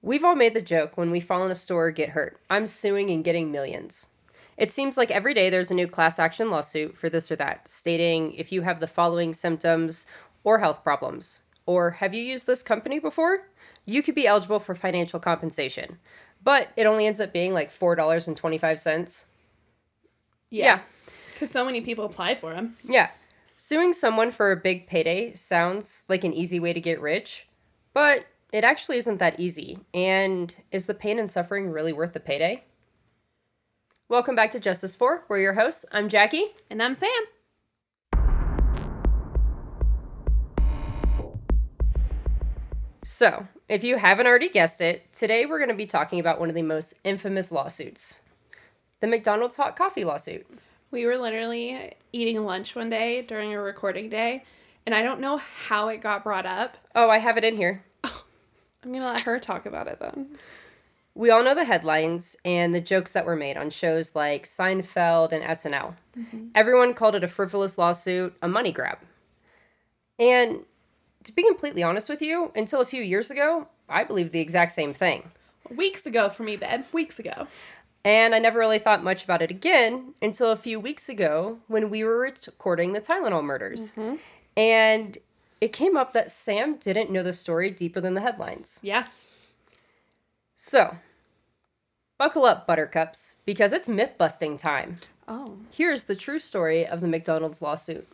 We've all made the joke when we fall in a store or get hurt. I'm suing and getting millions. It seems like every day there's a new class action lawsuit for this or that, stating if you have the following symptoms or health problems, or have you used this company before? You could be eligible for financial compensation. But it only ends up being like $4.25. Yeah. Because so many people apply for them. Yeah. Suing someone for a big payday sounds like an easy way to get rich, but it actually isn't that easy. And is the pain and suffering really worth the payday? Welcome back to Justice For. We're your hosts. I'm Jackie. And I'm Sam. So, if you haven't already guessed it, today we're going to be talking about one of the most infamous lawsuits, the McDonald's hot coffee lawsuit. We were literally eating lunch one day during a recording day, and I don't know how it got brought up. Oh, I have it in here. Oh, I'm going to let her talk about it then. We all know the headlines and the jokes that were made on shows like Seinfeld and SNL. Mm-hmm. Everyone called it a frivolous lawsuit, a money grab. And to be completely honest with you, until a few years ago, I believed the exact same thing. Weeks ago for me, babe. Weeks ago. And I never really thought much about it again until a few weeks ago when we were recording the Tylenol murders. Mm-hmm. And it came up that Sam didn't know the story deeper than the headlines. Yeah. So, buckle up, buttercups, because it's myth-busting time. Oh. Here's the true story of the McDonald's lawsuit.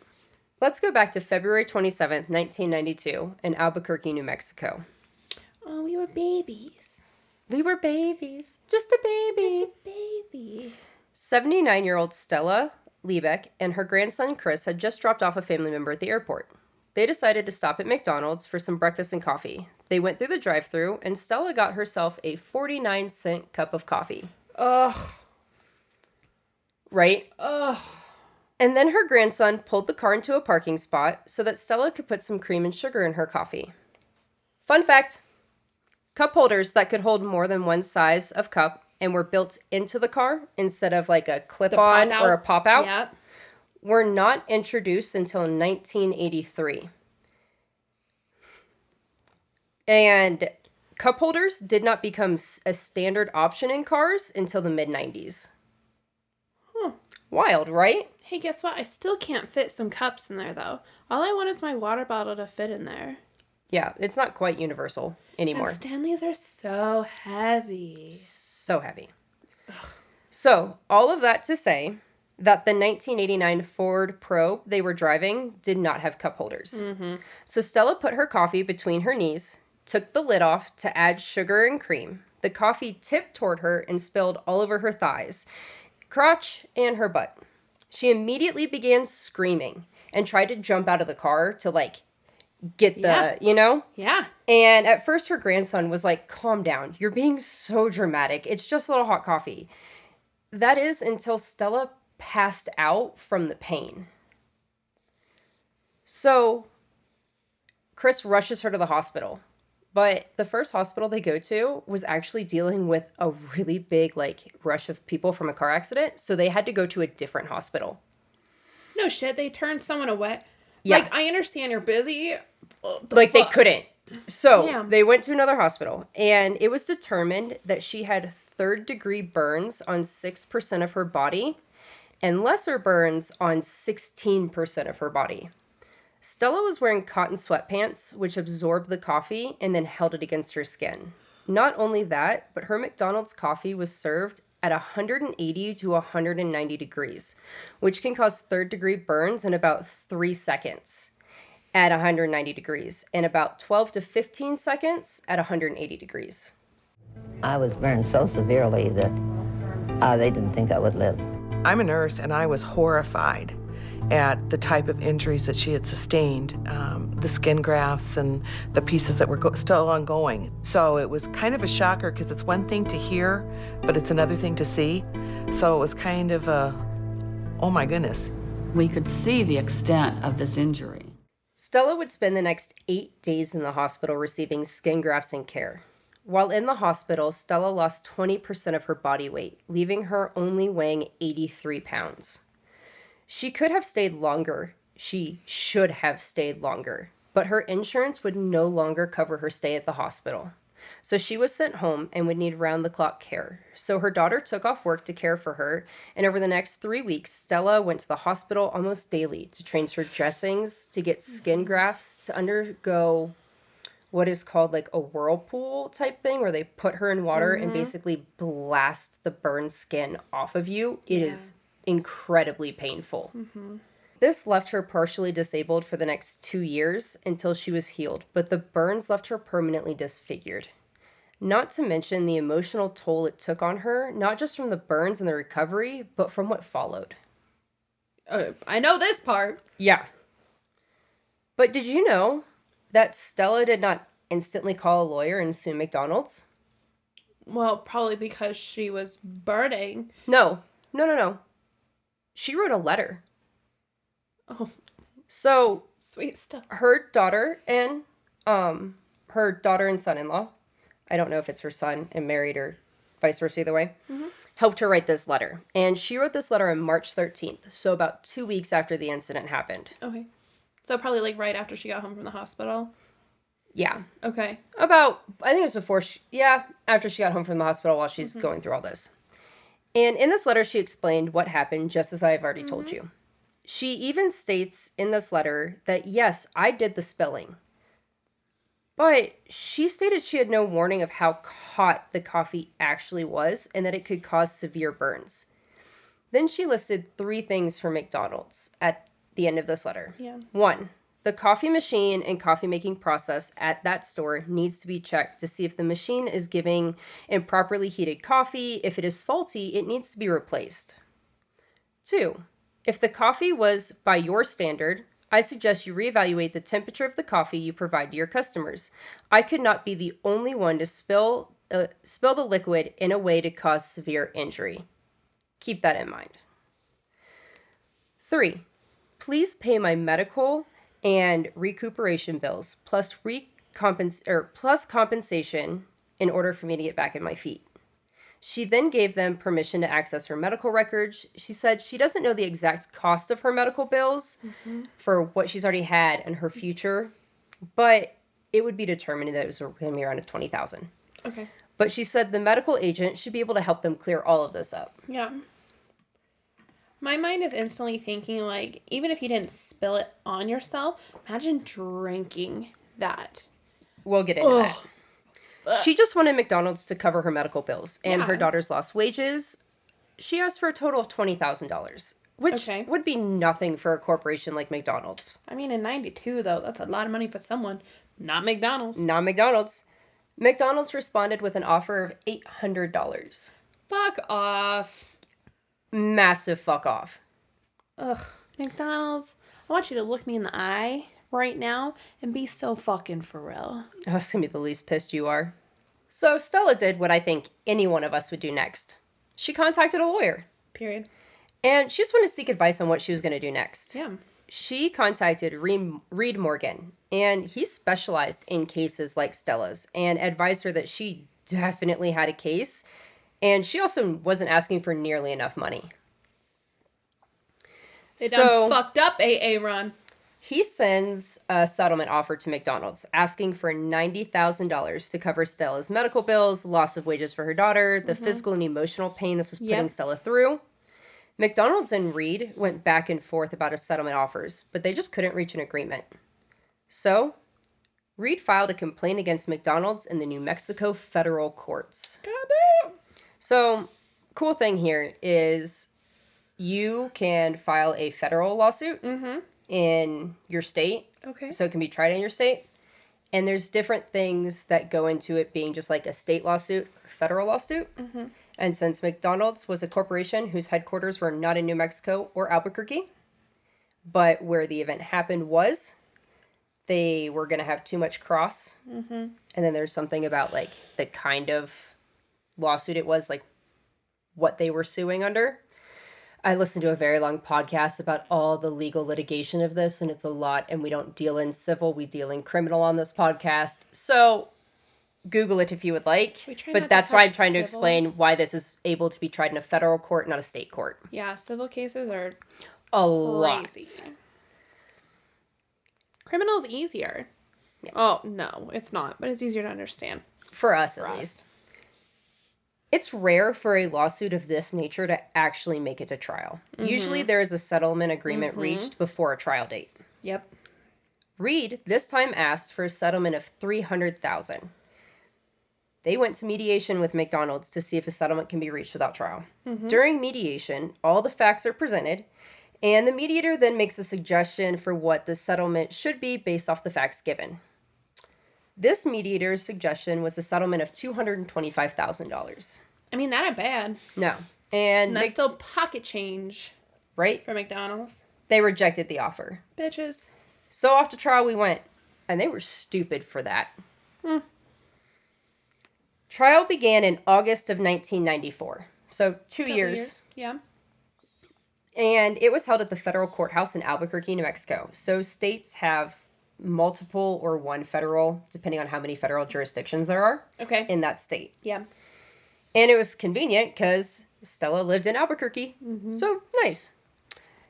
Let's go back to February 27th, 1992, in Albuquerque, New Mexico. Oh, we were babies. We were babies. Just a baby. Just a baby. 79-year-old Stella Liebeck and her grandson Chris had just dropped off a family member at the airport. They decided to stop at McDonald's for some breakfast and coffee. They went through the drive-thru, and Stella got herself a 49-cent cup of coffee. Ugh. Right? Ugh. And then her grandson pulled the car into a parking spot so that Stella could put some cream and sugar in her coffee. Fun fact, cup holders that could hold more than one size of cup and were built into the car instead of like a clip-on or a pop-out were not introduced until 1983. And cup holders did not become a standard option in cars until the mid-90s. Wild, right? Hey, guess what? I still can't fit some cups in there, though. All I want is my water bottle to fit in there. Yeah, it's not quite universal anymore. And Stanleys are so heavy. So heavy. Ugh. So, all of that to say that the 1989 Ford Probe they were driving did not have cup holders. Mm-hmm. So Stella put her coffee between her knees, took the lid off to add sugar and cream. The coffee tipped toward her and spilled all over her thighs, crotch, and her butt. She immediately began screaming and tried to jump out of the car to, get the, Yeah. And at first her grandson was like, calm down. You're being so dramatic. It's just a little hot coffee. That is until Stella passed out from the pain. So Chris rushes her to the hospital. But the first hospital they go to was actually dealing with a really big, rush of people from a car accident. So they had to go to a different hospital. No shit, they turned someone away. Yeah. I understand you're busy. They couldn't. So They went to another hospital. And it was determined that she had third-degree burns on 6% of her body and lesser burns on 16% of her body. Stella was wearing cotton sweatpants, which absorbed the coffee and then held it against her skin. Not only that, but her McDonald's coffee was served at 180 to 190 degrees, which can cause third-degree burns in about 3 seconds at 190 degrees and about 12 to 15 seconds at 180 degrees. I was burned so severely that they didn't think I would live. I'm a nurse, and I was horrified at the type of injuries that she had sustained, the skin grafts and the pieces that were still ongoing. So it was kind of a shocker because it's one thing to hear, but it's another thing to see. So it was kind of oh my goodness. We could see the extent of this injury. Stella would spend the next 8 days in the hospital receiving skin grafts and care. While in the hospital, Stella lost 20% of her body weight, leaving her only weighing 83 pounds. She could have stayed longer. She should have stayed longer. But her insurance would no longer cover her stay at the hospital. So she was sent home and would need round-the-clock care. So her daughter took off work to care for her, and over the next 3 weeks, Stella went to the hospital almost daily to train her dressings, to get skin grafts, to undergo what is called like a whirlpool type thing, where they put her in water and basically blast the burned skin off of you. It is incredibly painful. This left her partially disabled for the next 2 years until she was healed, but the burns left her permanently disfigured. Not to mention the emotional toll it took on her, not just from the burns and the recovery, but from what followed. I know this part. Yeah. But did you know that Stella did not instantly call a lawyer and sue McDonald's? Well, probably because she was burning. No. She wrote a letter. Oh, So sweet stuff. her daughter and son-in-law, I don't know if it's her son and married or vice versa either way, helped her write this letter. And she wrote this letter on March 13th, so about 2 weeks after the incident happened. Okay. So probably like right after she got home from the hospital. Yeah. Okay. I think it was before after she got home from the hospital while she's going through all this. And in this letter, she explained what happened, just as I have already told you. She even states in this letter that, yes, I did the spilling. But she stated she had no warning of how hot the coffee actually was and that it could cause severe burns. Then she listed 3 things for McDonald's at the end of this letter. Yeah. 1, the coffee machine and coffee making process at that store needs to be checked to see if the machine is giving improperly heated coffee. If it is faulty, it needs to be replaced. 2, if the coffee was by your standard, I suggest you reevaluate the temperature of the coffee you provide to your customers. I could not be the only one to spill the liquid in a way to cause severe injury. Keep that in mind. 3, please pay my medical and recuperation bills plus compensation in order for me to get back on my feet. She then gave them permission to access her medical records. She said she doesn't know the exact cost of her medical bills for what she's already had and her future, but it would be determined that it was going to be around $20,000. Okay. But she said the medical agent should be able to help them clear all of this up. Yeah. My mind is instantly thinking, like, even if you didn't spill it on yourself, imagine drinking that. We'll get into that. She just wanted McDonald's to cover her medical bills and her daughter's lost wages. She asked for a total of $20,000, which would be nothing for a corporation like McDonald's. I mean, in 92, though, that's a lot of money for someone. Not McDonald's. Not McDonald's. McDonald's responded with an offer of $800. Fuck off. Massive fuck off. Ugh. McDonald's, I want you to look me in the eye right now and be so fucking for real. I was going to be the least pissed you are. So Stella did what I think any one of us would do next. She contacted a lawyer. Period. And she just wanted to seek advice on what she was going to do next. Yeah. She contacted Reed Morgan, and he specialized in cases like Stella's and advised her that she definitely had a case, and she also wasn't asking for nearly enough money. They done fucked up, AA Ron. He sends a settlement offer to McDonald's, asking for $90,000 to cover Stella's medical bills, loss of wages for her daughter, the physical and emotional pain this was putting Stella through. McDonald's and Reed went back and forth about his settlement offers, but they just couldn't reach an agreement. So, Reed filed a complaint against McDonald's in the New Mexico federal courts. Goddamn. So, cool thing here is you can file a federal lawsuit in your state. Okay. So it can be tried in your state. And there's different things that go into it being just like a state lawsuit or federal lawsuit. And since McDonald's was a corporation whose headquarters were not in New Mexico or Albuquerque, but where the event happened was, they were going to have too much cross. And then there's something about like the kind of lawsuit it was, like what they were suing under. I listened to a very long podcast about all the legal litigation of this, and it's a lot, and we don't deal in civil, we deal in criminal on this podcast. So Google it if you would like. But that's why I'm trying to explain why this is able to be tried in a federal court, not a state court. Yeah, civil cases are a lot. Criminal's easier. Yeah. Oh, no, it's not, but it's easier to understand. For us, at least. It's rare for a lawsuit of this nature to actually make it to trial. Usually there is a settlement agreement reached before a trial date. Yep. Reed this time asked for a settlement of $300,000. They went to mediation with McDonald's to see if a settlement can be reached without trial. During mediation, all the facts are presented, and the mediator then makes a suggestion for what the settlement should be based off the facts given. This mediator's suggestion was a settlement of $225,000. I mean, that ain't bad. No. And that's still pocket change. Right? For McDonald's. They rejected the offer. Bitches. So off to trial we went, and they were stupid for that. Trial began in August of 1994, so 2 years. Yeah. And it was held at the federal courthouse in Albuquerque, New Mexico. So states have multiple or one federal, depending on how many federal jurisdictions there are in that state. Yeah. And it was convenient because Stella lived in Albuquerque. So nice.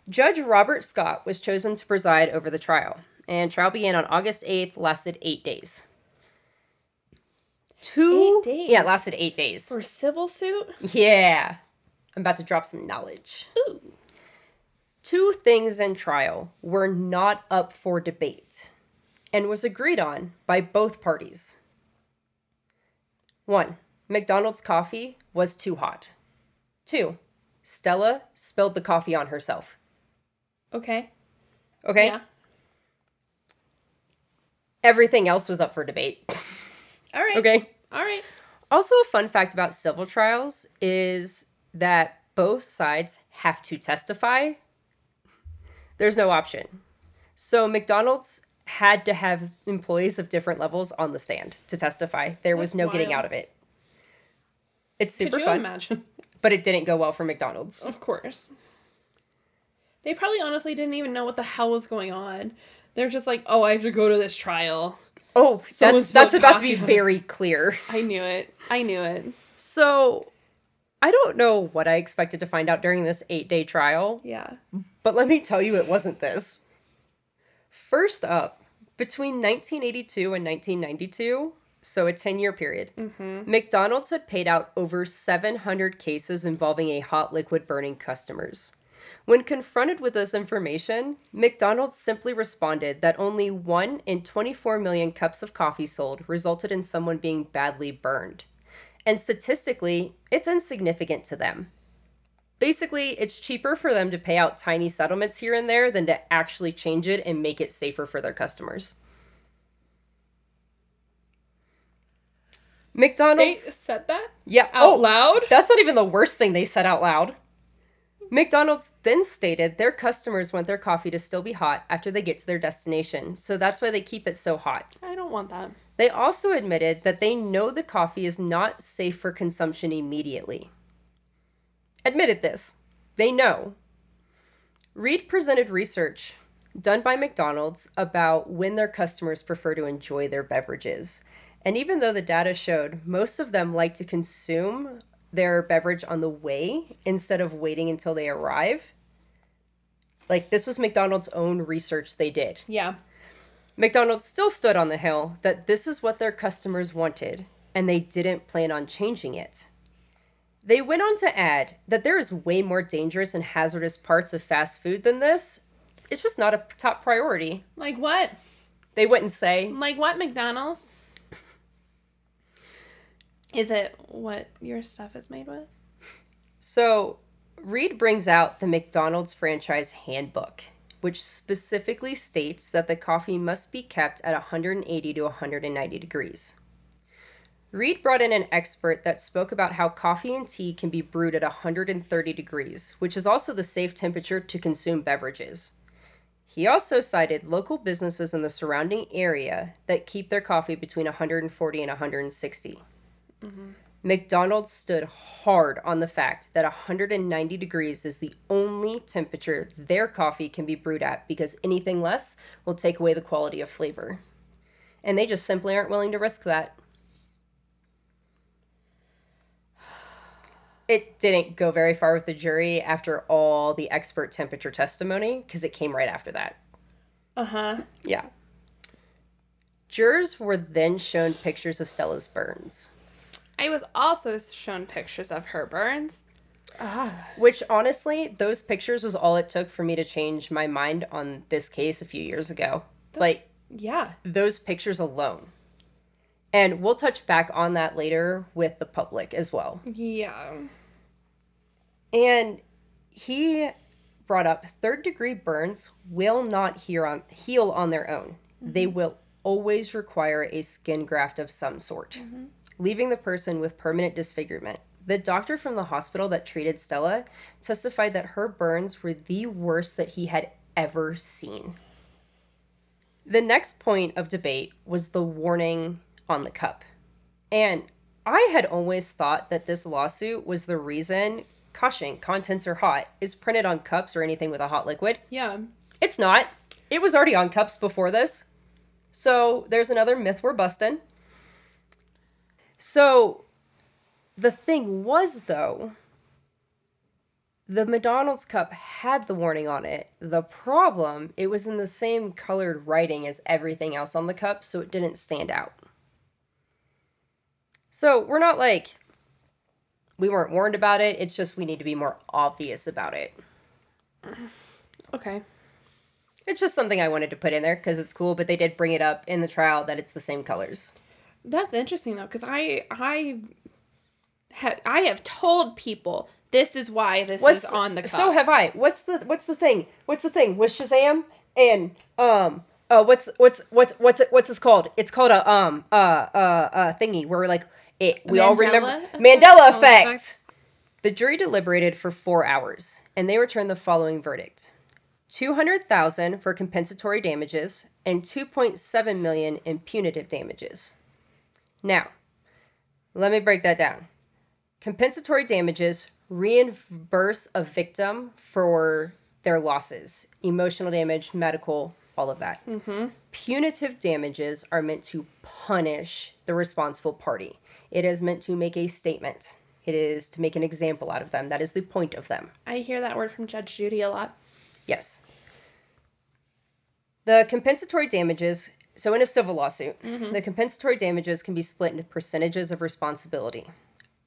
Judge Robert Scott was chosen to preside over the trial. And trial began on August 8th, lasted 8 days. 8 days? Yeah, it lasted 8 days. For a civil suit? Yeah. I'm about to drop some knowledge. Ooh. 2 things in trial were not up for debate and was agreed on by both parties. 1. McDonald's coffee was too hot. 2. Stella spilled the coffee on herself. Okay. Yeah. Everything else was up for debate. All right. Okay. All right. Also, a fun fact about civil trials is that both sides have to testify. There's no option. So McDonald's had to have employees of different levels on the stand to testify. There was no getting out of it. It's super fun. Could you imagine? But it didn't go well for McDonald's. Of course. They probably honestly didn't even know what the hell was going on. They're just like, oh, I have to go to this trial. Oh, that's about to be very clear. I knew it. So, I don't know what I expected to find out during this 8-day trial. Yeah. But let me tell you, it wasn't this. First up, between 1982 and 1992, so a 10-year period, McDonald's had paid out over 700 cases involving a hot liquid burning customers. When confronted with this information, McDonald's simply responded that only 1 in 24 million cups of coffee sold resulted in someone being badly burned. And statistically, it's insignificant to them. Basically, it's cheaper for them to pay out tiny settlements here and there than to actually change it and make it safer for their customers. McDonald's... They said that? Yeah. Out loud? That's not even the worst thing they said out loud. McDonald's then stated their customers want their coffee to still be hot after they get to their destination, so that's why they keep it so hot. I don't want that. They also admitted that they know the coffee is not safe for consumption immediately. Admitted this. They know. Reed presented research done by McDonald's about when their customers prefer to enjoy their beverages. And even though the data showed most of them like to consume their beverage on the way instead of waiting until they arrive. Like, this was McDonald's own research they did. Yeah. McDonald's still stood on the hill that this is what their customers wanted, and they didn't plan on changing it. They went on to add that there is way more dangerous and hazardous parts of fast food than this. It's just not a top priority. Like what? They wouldn't say. Like what, McDonald's? Is it what your stuff is made with? So, Reed brings out the McDonald's franchise handbook, which specifically states that the coffee must be kept at 180 to 190 degrees. Reed brought in an expert that spoke about how coffee and tea can be brewed at 130 degrees, which is also the safe temperature to consume beverages. He also cited local businesses in the surrounding area that keep their coffee between 140 and 160. McDonald's stood hard on the fact that 190 degrees is the only temperature their coffee can be brewed at because anything less will take away the quality of flavor. And they just simply aren't willing to risk that. It didn't go very far with the jury after all the expert temperature testimony because it came right after that. Uh-huh. Yeah. Jurors were then shown pictures of Stella's burns. I was also shown pictures of her burns. Which, honestly, those pictures was all it took for me to change my mind on this case a few years ago. Yeah. Those pictures alone. And we'll touch back on that later with the public as well. Yeah. And he brought up third-degree burns will not heal on their own. Mm-hmm. They will always require a skin graft of some sort, leaving the person with permanent disfigurement. The doctor from the hospital that treated Stella testified that her burns were the worst that he had ever seen. The next point of debate was the warning on the cup. And I had always thought that this lawsuit was the reason caution, contents are hot, is printed on cups or anything with a hot liquid. Yeah. It's not. It was already on cups before this. So there's another myth we're busting. So the thing was, though, the McDonald's cup had the warning on it. The problem, it was in the same colored writing as everything else on the cup, so it didn't stand out. So we're not like, we weren't warned about it. It's just we need to be more obvious about it. Okay. It's just something I wanted to put in there because it's cool, but they did bring it up in the trial that it's the same colors. That's interesting, though, because I have told people this is why this is on the cup. So have I. What's the thing? What's the thing with Shazam and what's this called? It's called a thingy where like we all remember Mandela effect. The jury deliberated for 4 hours and they returned the following verdict: $200,000 for compensatory damages and $2.7 million in punitive damages. Now, let me break that down. Compensatory damages reimburse a victim for their losses, emotional damage, medical, all of that. Mm-hmm. Punitive damages are meant to punish the responsible party. It is meant to make a statement. It is to make an example out of them. That is the point of them. I hear that word from Judge Judy a lot. Yes. The compensatory damages, so in a civil lawsuit, the compensatory damages can be split into percentages of responsibility.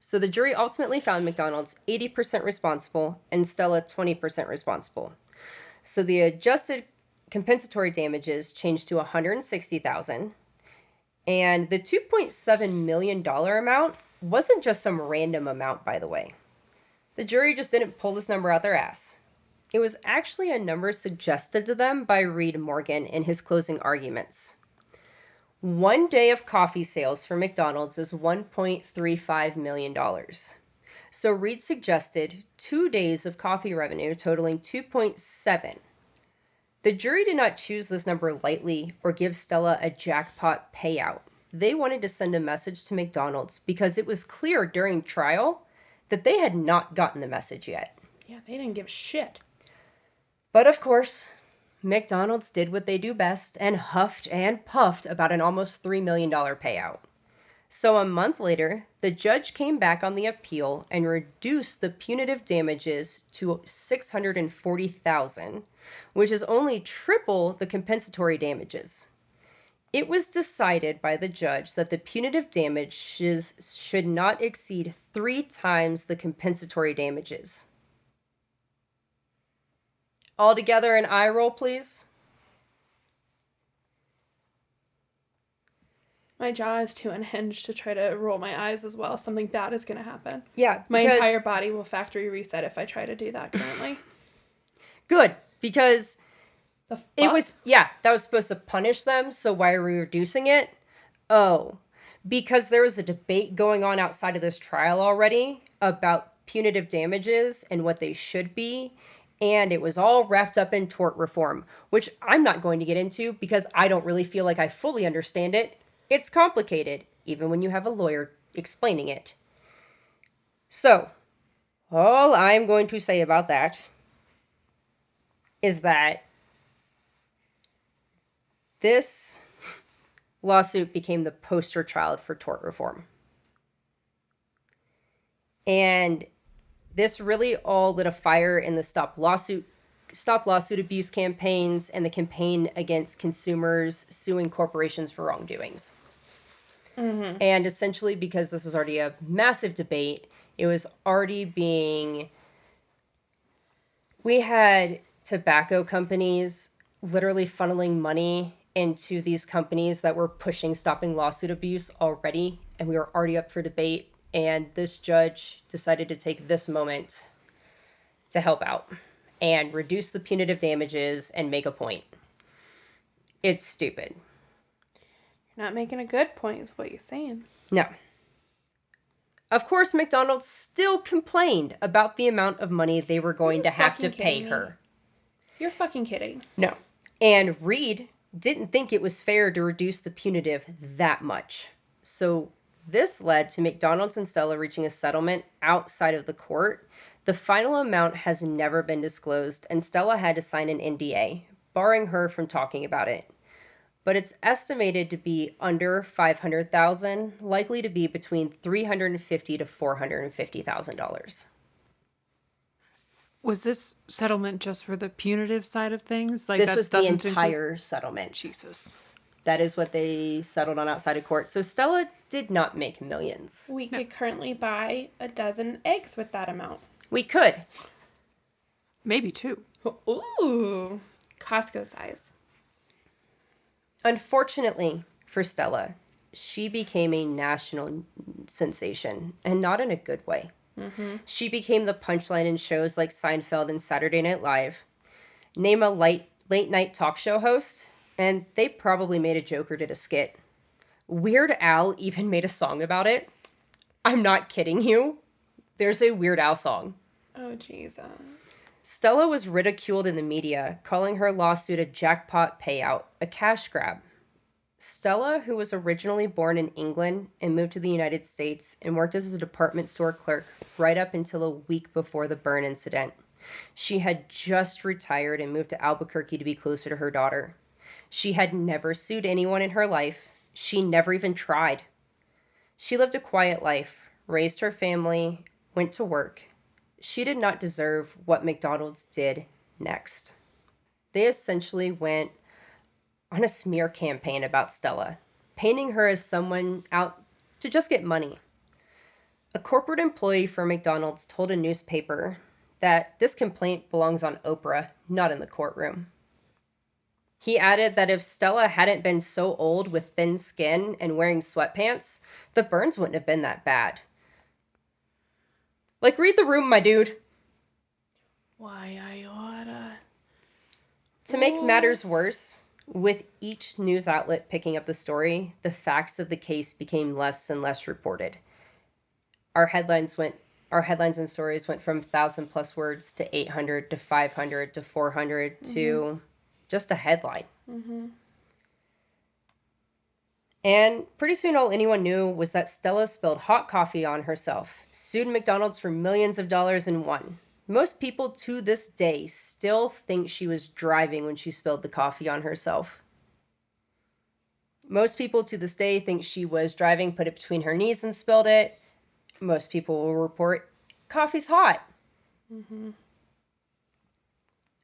So the jury ultimately found McDonald's 80% responsible and Stella 20% responsible. So the adjusted compensatory damages changed to $160,000, and the $2.7 million amount wasn't just some random amount, by the way. The jury just didn't pull this number out their ass. It was actually a number suggested to them by Reed Morgan in his closing arguments. 1 day of coffee sales for McDonald's is $1.35 million. So Reed suggested 2 days of coffee revenue totaling $2.7. The jury did not choose this number lightly or give Stella a jackpot payout. They wanted to send a message to McDonald's because it was clear during trial that they had not gotten the message yet. Yeah, they didn't give a shit. But of course, McDonald's did what they do best and huffed and puffed about an almost $3 million payout. So a month later, the judge came back on the appeal and reduced the punitive damages to $640,000, which is only triple the compensatory damages. It was decided by the judge that the punitive damages should not exceed 3 times the compensatory damages. All together an eye roll, please. My jaw is too unhinged to try to roll my eyes as well. Something bad is going to happen. Yeah. My entire body will factory reset if I try to do that currently. Good, because it was, that was supposed to punish them, so why are we reducing it? Oh, because there was a debate going on outside of this trial already about punitive damages and what they should be, and it was all wrapped up in tort reform, which I'm not going to get into because I don't really feel like I fully understand it. It's complicated, even when you have a lawyer explaining it. So, all I'm going to say about that is that this lawsuit became the poster child for tort reform. And this really all lit a fire in the stop lawsuit stop lawsuit abuse campaigns and the campaign against consumers suing corporations for wrongdoings. Mm-hmm. And essentially, because this was already a massive debate, it was already being... We had tobacco companies literally funneling money into these companies that were pushing stopping lawsuit abuse already, and we were already up for debate, and this judge decided to take this moment to help out and reduce the punitive damages and make a point. It's stupid. You're not making a good point, is what you're saying. No. Of course, McDonald's still complained about the amount of money they were going to have to pay her. You're fucking kidding. No. And Reed didn't think it was fair to reduce the punitive that much. So this led to McDonald's and Stella reaching a settlement outside of the court. The final amount has never been disclosed, and Stella had to sign an NDA, barring her from talking about it. But it's estimated to be under $500,000, likely to be between $350,000 to $450,000. Was this settlement just for the punitive side of things? Like this was the entire settlement. Jesus. That is what they settled on outside of court. So Stella did not make millions. We could currently buy a dozen eggs with that amount. We could. Maybe 2. Ooh. Costco size. Unfortunately for Stella, she became a national sensation, and not in a good way. Mm-hmm. She became the punchline in shows like Seinfeld and Saturday Night Live. Name a late night talk show host, and they probably made a joke or did a skit. Weird Al even made a song about it. I'm not kidding you. There's a Weird Al song. Oh, Jesus. Stella was ridiculed in the media, calling her lawsuit a jackpot payout, a cash grab. Stella, who was originally born in England and moved to the United States and worked as a department store clerk right up until a week before the burn incident. She had just retired and moved to Albuquerque to be closer to her daughter. She had never sued anyone in her life. She never even tried. She lived a quiet life, raised her family, went to work. She did not deserve what McDonald's did next. They essentially went on a smear campaign about Stella, painting her as someone out to just get money. A corporate employee for McDonald's told a newspaper that this complaint belongs on Oprah, not in the courtroom. He added that if Stella hadn't been so old with thin skin and wearing sweatpants, the burns wouldn't have been that bad. Like, read the room, my dude. Why, I oughta. To make matters worse, with each news outlet picking up the story, the facts of the case became less and less reported. Our headlines and stories went from 1,000+ words to 800 to 500 to 400 to just a headline. Mm-hmm. And pretty soon all anyone knew was that Stella spilled hot coffee on herself, sued McDonald's for millions of dollars, and won. Most people to this day still think she was driving when she spilled the coffee on herself. Most people to this day think she was driving, put it between her knees and spilled it. Most people will report coffee's hot. Mm-hmm.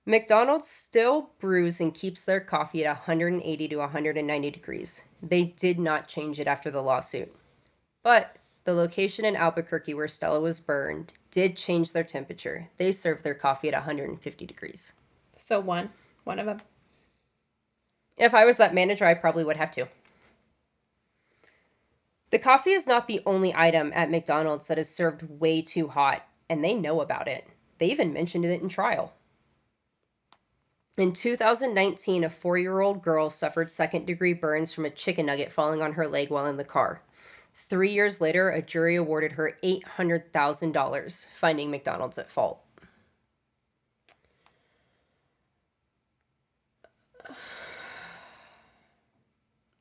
McDonald's still brews and keeps their coffee at 180 to 190 degrees. They did not change it after the lawsuit. But the location in Albuquerque where Stella was burned did change their temperature. They served their coffee at 150 degrees. So one of them. If I was that manager, I probably would have to. The coffee is not the only item at McDonald's that is served way too hot, and they know about it. They even mentioned it in trial. In 2019, a 4-year-old girl suffered second-degree burns from a chicken nugget falling on her leg while in the car. 3 years later, a jury awarded her $800,000, finding McDonald's at fault.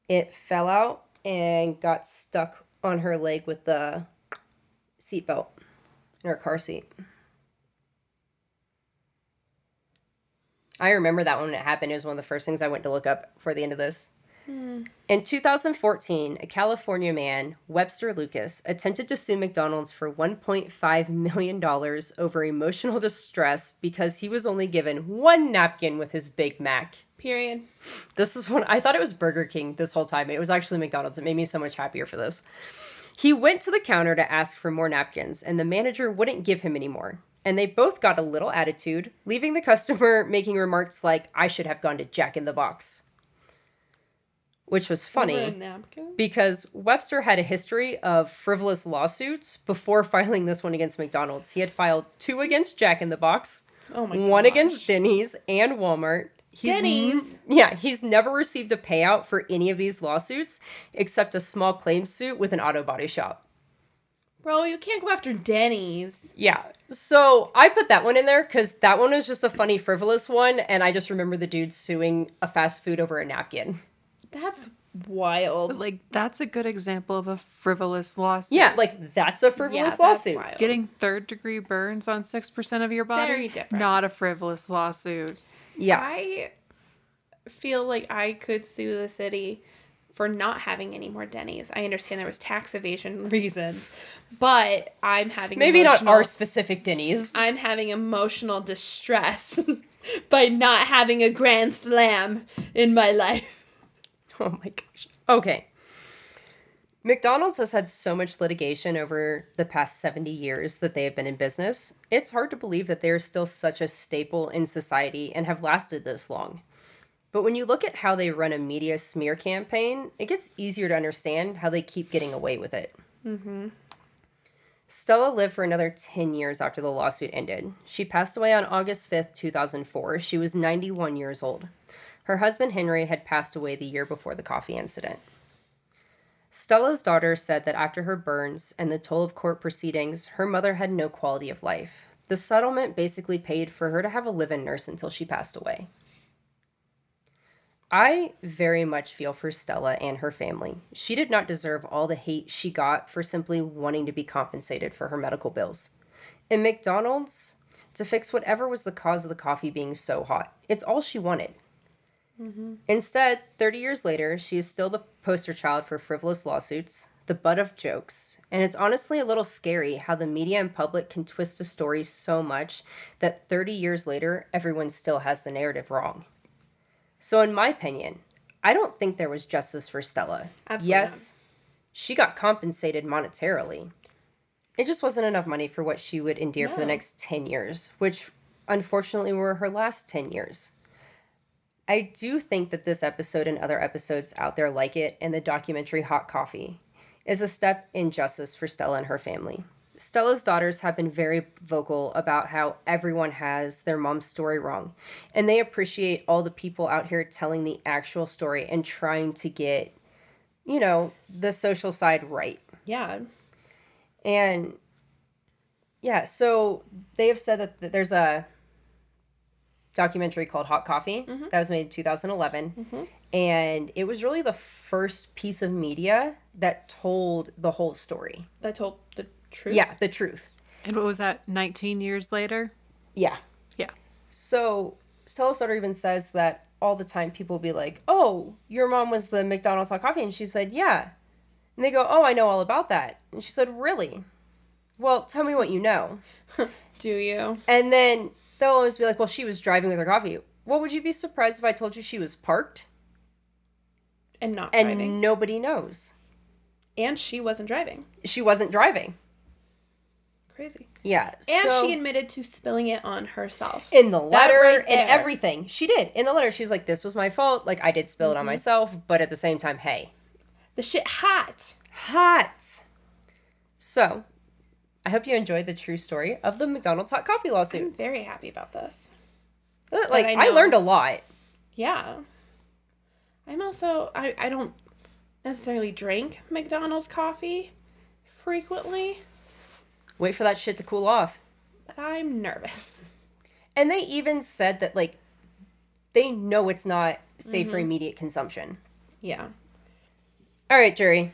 It fell out and got stuck on her leg with the seatbelt in her car seat. I remember that when it happened. It was one of the first things I went to look up for the end of this. In 2014, a California man, Webster Lucas, attempted to sue McDonald's for $1.5 million over emotional distress because he was only given one napkin with his Big Mac. Period. This is I thought it was Burger King this whole time. It was actually McDonald's. It made me so much happier for this. He went to the counter to ask for more napkins, and the manager wouldn't give him any more. And they both got a little attitude, leaving the customer making remarks like, I should have gone to Jack in the Box. Which was funny Over a napkin? because Webster had a history of frivolous lawsuits before filing this one against McDonald's. He had filed 2 against Jack in the Box, Oh my 1 gosh. against Denny's and Walmart. Denny's? He's never received a payout for any of these lawsuits except a small claims suit with an auto body shop. Bro, you can't go after Denny's. Yeah. So I put that one in there because that one was just a funny, frivolous one. And I just remember the dude suing a fast food over a napkin. That's wild. Like, that's a good example of a frivolous lawsuit. Yeah, like that's a frivolous that's lawsuit. wild. Getting third-degree burns on 6% of your body? Very different. Not a frivolous lawsuit. Yeah. I feel like I could sue the city for not having any more Denny's. I understand there was tax evasion reasons, but I'm having Maybe not our specific Denny's. I'm having emotional distress by not having a Grand Slam in my life. Oh my gosh. Okay. McDonald's has had so much litigation over the past 70 years that they have been in business. It's hard to believe that they're still such a staple in society and have lasted this long. But when you look at how they run a media smear campaign, it gets easier to understand how they keep getting away with it. Mm-hmm. Stella lived for another 10 years after the lawsuit ended. She passed away on August 5th, 2004. She was 91 years old. Her husband, Henry, had passed away the year before the coffee incident. Stella's daughter said that after her burns and the toll of court proceedings, her mother had no quality of life. The settlement basically paid for her to have a live-in nurse until she passed away. I very much feel for Stella and her family. She did not deserve all the hate she got for simply wanting to be compensated for her medical bills. And McDonald's, to fix whatever was the cause of the coffee being so hot. It's all she wanted. Mm-hmm. Instead, 30 years later, she is still the poster child for frivolous lawsuits, the butt of jokes, and it's honestly a little scary how the media and public can twist a story so much that 30 years later, everyone still has the narrative wrong. So in my opinion, I don't think there was justice for Stella. Absolutely yes, she got compensated monetarily. It just wasn't enough money for what she would endure for the next 10 years, which unfortunately were her last 10 years. I do think that this episode and other episodes out there like it and the documentary Hot Coffee is a step in justice for Stella and her family. Stella's daughters have been very vocal about how everyone has their mom's story wrong, and they appreciate all the people out here telling the actual story and trying to get, the social side right. Yeah. And yeah, so they have said that there's a documentary called Hot Coffee that was made in 2011, and it was really the first piece of media that told the whole story. That told the truth? Yeah, the truth. And what was that, 19 years later? Yeah. Yeah. So Stella Sutter even says that all the time people will be like, oh, your mom was the McDonald's Hot Coffee? And she said, yeah. And they go, oh, I know all about that. And she said, really? Well, tell me what you know. Do you? And then they'll always be like, well, she was driving with her coffee. Well, would you be surprised if I told you she was parked? And not And driving. nobody knows. And she wasn't driving. She wasn't driving. Crazy. Yeah. And so, she admitted to spilling it on herself. in the letter right and there. everything. She did. In the letter, she was like, this was my fault. Like, I did spill it on myself. But at the same time, hey. The shit hot. Hot. So, I hope you enjoyed the true story of the McDonald's hot coffee I'm lawsuit. very happy about this. Like, I I know. learned a lot. Yeah. I'm also, I don't necessarily drink McDonald's coffee frequently, Wait for that shit to cool off. but I'm nervous. And they even said that, like, they know it's not safe for immediate consumption. Yeah. All right, jury.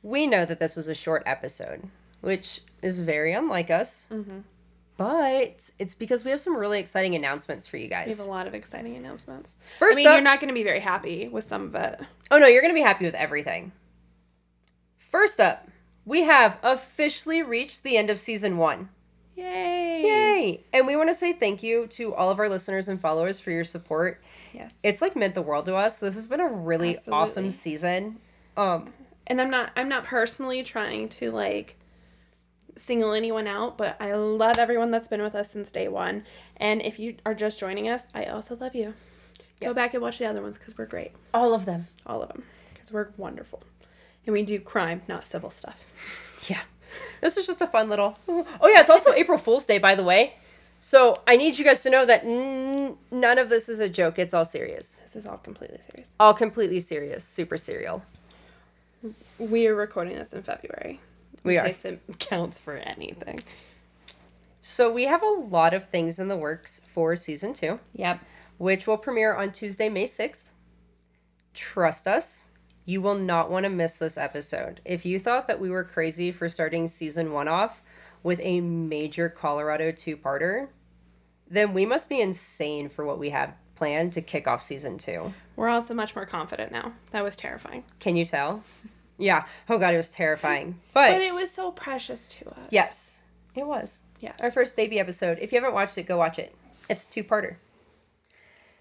We know that this was a short episode, which is very unlike us. But it's because we have some really exciting announcements for you guys. We have a lot of exciting announcements. First you're up, not going to be very happy with some of it. Oh, no, you're going to be happy with everything. First up, we have officially reached the end of season 1. Yay! Yay! And we want to say thank you to all of our listeners and followers for your support. Yes. It's like meant the world to us. This has been a really awesome season. And I'm not personally trying to like single anyone out, but I love everyone that's been with us since day one. And if you are just joining us, I also love you. Go back and watch the other ones because we're great. All of them. All of them. Because we're wonderful. And we do crime, not civil stuff. Yeah. This is just a fun little... Oh, yeah, it's also April Fool's Day, by the way. So I need you guys to know that none of this is a joke. It's all serious. This is all completely serious. All completely serious. Super serial. We are recording this in February. We are. In case it counts for anything. So we have a lot of things in the works for season 2. Yep. Which will premiere on Tuesday, May 6th. Trust us, you will not want to miss this episode. If you thought that we were crazy for starting season 1 off with a major Colorado 2-parter, then we must be insane for what we have planned to kick off season 2. We're also much more confident now. That was terrifying. Can you tell? Yeah. Oh, God, it was terrifying. But it was so precious to us. Yes, it was. Yes. Our first baby episode. If you haven't watched it, go watch it. It's a 2-parter.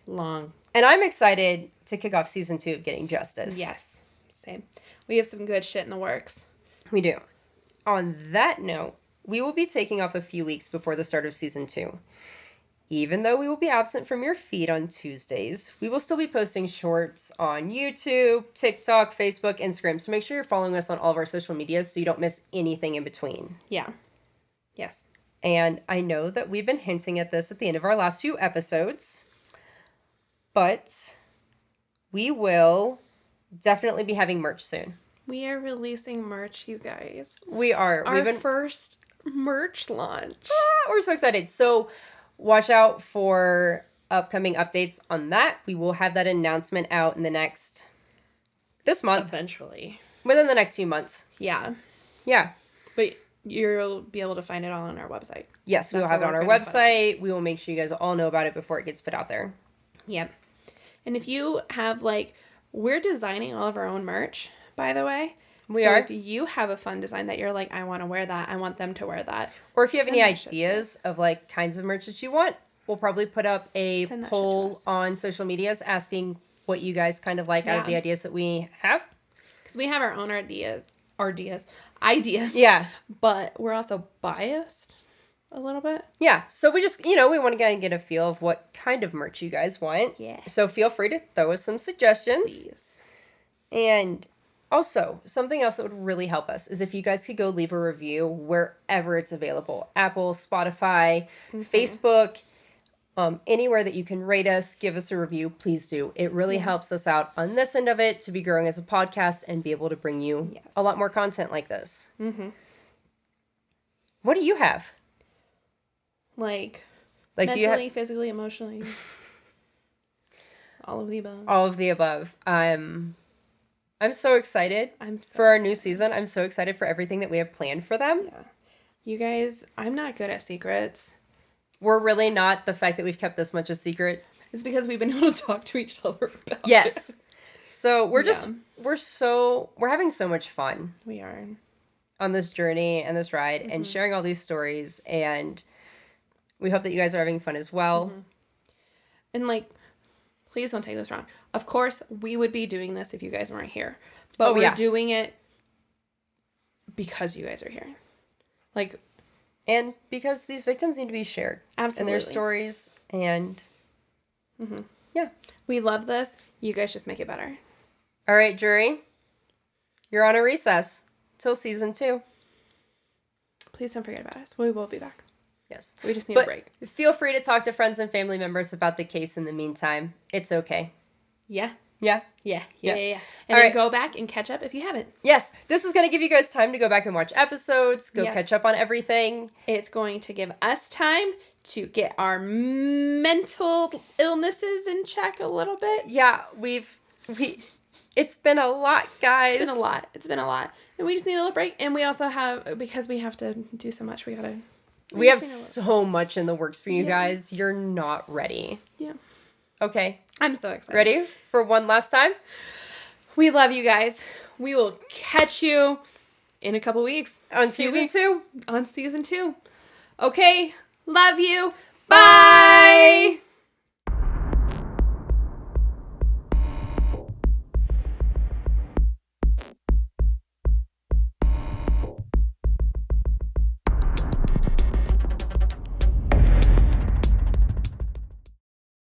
Long. And I'm excited to kick off season 2 of Getting Justice. Yes. Same. We have some good shit in the works. We do. On that note, we will be taking off a few weeks before the start of season 2. Even though we will be absent from your feed on Tuesdays, we will still be posting shorts on YouTube, TikTok, Facebook, Instagram. So make sure you're following us on all of our social medias so you don't miss anything in between. Yeah. Yes. And I know that we've been hinting at this at the end of our last few episodes, but we will definitely be having merch soon. We are releasing merch, you guys. We are. Our first merch launch. We're so excited. So watch out for upcoming updates on that. We will have that announcement out in this month. Eventually. Within the next few months. Yeah. Yeah. But you'll be able to find it all on our website. Yes, we will have it on our website. We will make sure you guys all know about it before it gets put out there. Yep. And if you have we're designing all of our own merch, by the way. We are. If you have a fun design that you're like, I want to wear that, I want them to wear that. Or if you have any ideas of kinds of merch that you want, we'll probably put up a poll on social medias asking what you guys kind of like out of the ideas that we have. Because we have our own ideas. Yeah. But we're also biased a little bit. Yeah. So we just, we want to get a feel of what kind of merch you guys want. Yeah. So feel free to throw us some suggestions. Please. And also, something else that would really help us is if you guys could go leave a review wherever it's available. Apple, Spotify, Facebook, anywhere that you can rate us, give us a review, please do. It really helps us out on this end of it to be growing as a podcast and be able to bring you a lot more content like this. Mm-hmm. What do you have? Mentally, do you have... physically, emotionally. All of the above. All of the above. I'm so excited for our new season. I'm so excited for everything that we have planned for them. Yeah. You guys, I'm not good at secrets. We're really not. The fact that we've kept this much a secret. It's because we've been able to talk to each other about it. So we're having so much fun. We are. On this journey and this ride and sharing all these stories. And we hope that you guys are having fun as well. And please don't take this wrong. Of course, we would be doing this if you guys weren't here. But we're doing it because you guys are here. And because these victims need to be shared. Absolutely. And their stories. And yeah. We love this. You guys just make it better. All right, jury. You're on a recess till season 2. Please don't forget about us. We will be back. Yes. We just need a break. Feel free to talk to friends and family members about the case in the meantime. It's okay. Yeah. Yeah? Yeah. And then go back and catch up if you haven't. Yes. This is going to give you guys time to go back and watch episodes, catch up on everything. It's going to give us time to get our mental illnesses in check a little bit. Yeah, it's been a lot, guys. It's been a lot. And we just need a little break. And we also have, because we have to do so much, we gotta We have so much in the works for you guys. You're not ready. Yeah. Okay. I'm so excited. Ready for one last time? We love you guys. We will catch you in a couple weeks. On season 2? On season 2. Okay. Love you. Bye.